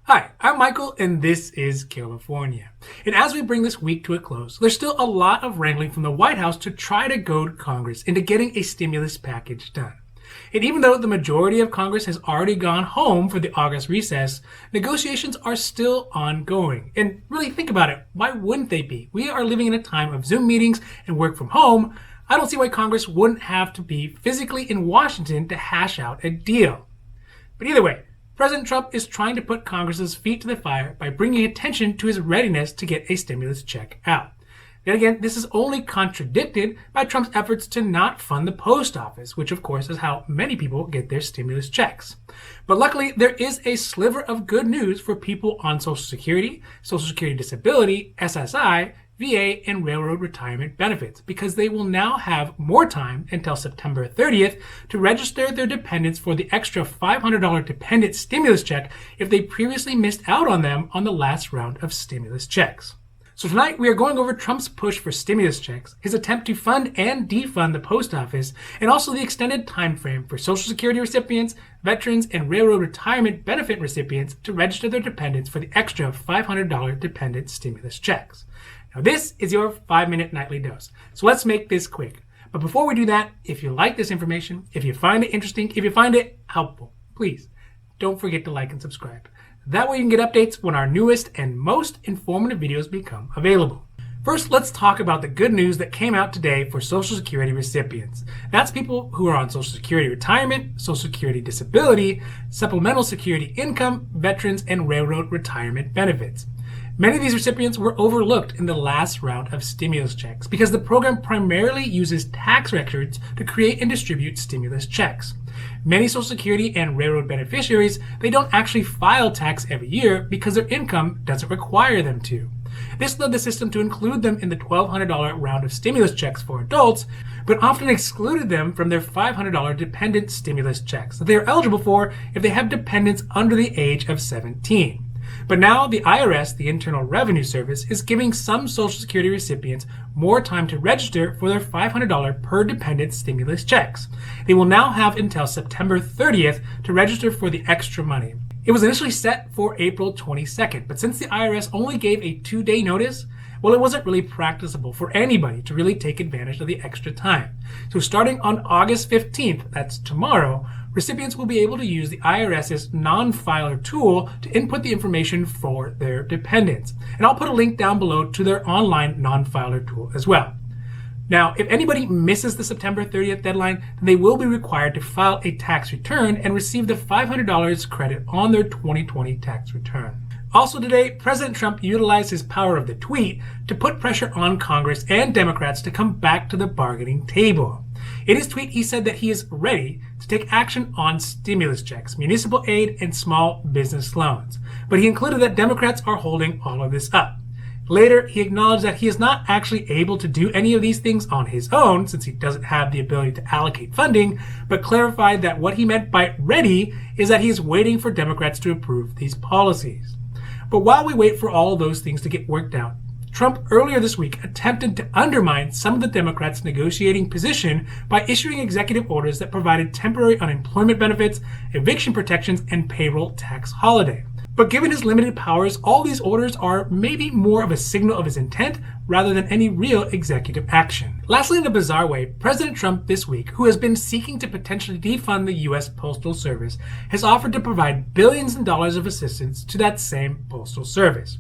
Hi, I'm Michael, and this is Carelifornia. And as we bring this week to a close, there's still a lot of wrangling from the White House to try to goad Congress into getting a stimulus package done. And even though the majority of Congress has already gone home for the August recess, negotiations are still ongoing. And really think about it, why wouldn't they be? We are living in a time of Zoom meetings and work from home. I don't see why Congress wouldn't have to be physically in Washington to hash out a deal. But either way, President Trump is trying to put Congress's feet to the fire by bringing attention to his readiness to get a stimulus check out. Then again, this is only contradicted by Trump's efforts to not fund the post office, which of course is how many people get their stimulus checks. But luckily, there is a sliver of good news for people on Social Security Disability, SSI, VA, and railroad retirement benefits, because they will now have more time until September 30th to register their dependents for the extra $500 dependent stimulus check if they previously missed out on them on the last round of stimulus checks. So tonight we are going over Trump's push for stimulus checks, his attempt to fund and defund the post office, and also the extended time frame for Social Security recipients, veterans, and railroad retirement benefit recipients to register their dependents for the extra $500 dependent stimulus checks. Now this is your 5-minute nightly dose, so let's make this quick. But before we do that, if you like this information, if you find it interesting, if you find it helpful, please don't forget to like and subscribe. That way you can get updates when our newest and most informative videos become available. First, let's talk about the good news that came out today for Social Security recipients. That's people who are on Social Security retirement, Social Security disability, supplemental security income, veterans, and railroad retirement benefits. Many of these recipients were overlooked in the last round of stimulus checks because the program primarily uses tax records to create and distribute stimulus checks. Many Social Security and railroad beneficiaries, they don't actually file tax every year because their income doesn't require them to. This led the system to include them in the $1,200 round of stimulus checks for adults, but often excluded them from their $500 dependent stimulus checks that they are eligible for if they have dependents under the age of 17. But now the IRS, the Internal Revenue Service, is giving some Social Security recipients more time to register for their $500 per dependent stimulus checks. They will now have until September 30th to register for the extra money. It was initially set for April 22nd, but since the IRS only gave a 2-day notice, well, it wasn't really practicable for anybody to really take advantage of the extra time. So starting on August 15th, that's tomorrow, recipients will be able to use the IRS's non-filer tool to input the information for their dependents. And I'll put a link down below to their online non-filer tool as well. Now, if anybody misses the September 30th deadline, then they will be required to file a tax return and receive the $500 credit on their 2020 tax return. Also today, President Trump utilized his power of the tweet to put pressure on Congress and Democrats to come back to the bargaining table. In his tweet, he said that he is ready to take action on stimulus checks, municipal aid, and small business loans. But he included that Democrats are holding all of this up. Later, he acknowledged that he is not actually able to do any of these things on his own, since he doesn't have the ability to allocate funding, but clarified that what he meant by ready is that he is waiting for Democrats to approve these policies. But while we wait for all of those things to get worked out, Trump earlier this week attempted to undermine some of the Democrats' negotiating position by issuing executive orders that provided temporary unemployment benefits, eviction protections, and payroll tax holiday. But given his limited powers, all these orders are maybe more of a signal of his intent rather than any real executive action. Lastly, in a bizarre way, President Trump this week, who has been seeking to potentially defund the U.S. Postal Service, has offered to provide billions in dollars of assistance to that same Postal Service.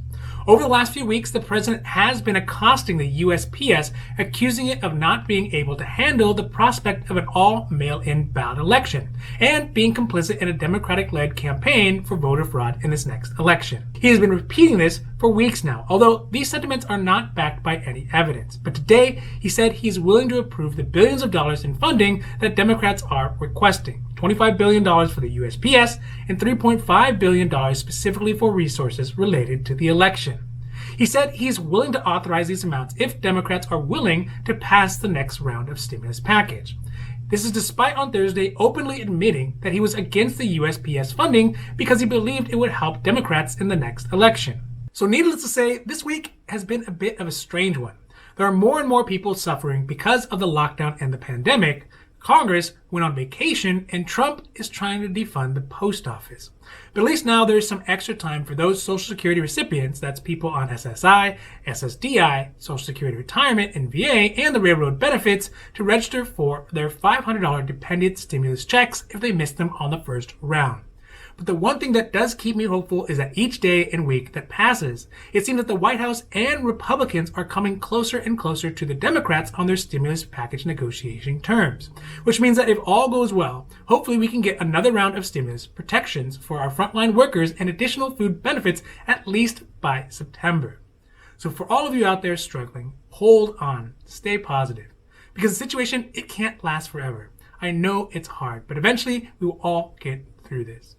Over the last few weeks, the president has been accosting the USPS, accusing it of not being able to handle the prospect of an all-mail-in ballot election, and being complicit in a Democratic-led campaign for voter fraud in this next election. He has been repeating this for weeks now, although these sentiments are not backed by any evidence. But today, he said he is willing to approve the billions of dollars in funding that Democrats are requesting. $25 billion for the USPS and $3.5 billion specifically for resources related to the election. He said he's willing to authorize these amounts if Democrats are willing to pass the next round of stimulus package. This is despite on Thursday openly admitting that he was against the USPS funding because he believed it would help Democrats in the next election. So needless to say, this week has been a bit of a strange one. There are more and more people suffering because of the lockdown and the pandemic. Congress went on vacation, and Trump is trying to defund the post office. But at least now there's some extra time for those Social Security recipients, that's people on SSI, SSDI, Social Security Retirement, and VA, and the railroad benefits, to register for their $500 dependent stimulus checks if they missed them on the first round. But the one thing that does keep me hopeful is that each day and week that passes, it seems that the White House and Republicans are coming closer and closer to the Democrats on their stimulus package negotiation terms. Which means that if all goes well, hopefully we can get another round of stimulus protections for our frontline workers and additional food benefits at least by September. So for all of you out there struggling, hold on, stay positive. Because the situation, it can't last forever. I know it's hard, but eventually we will all get through this.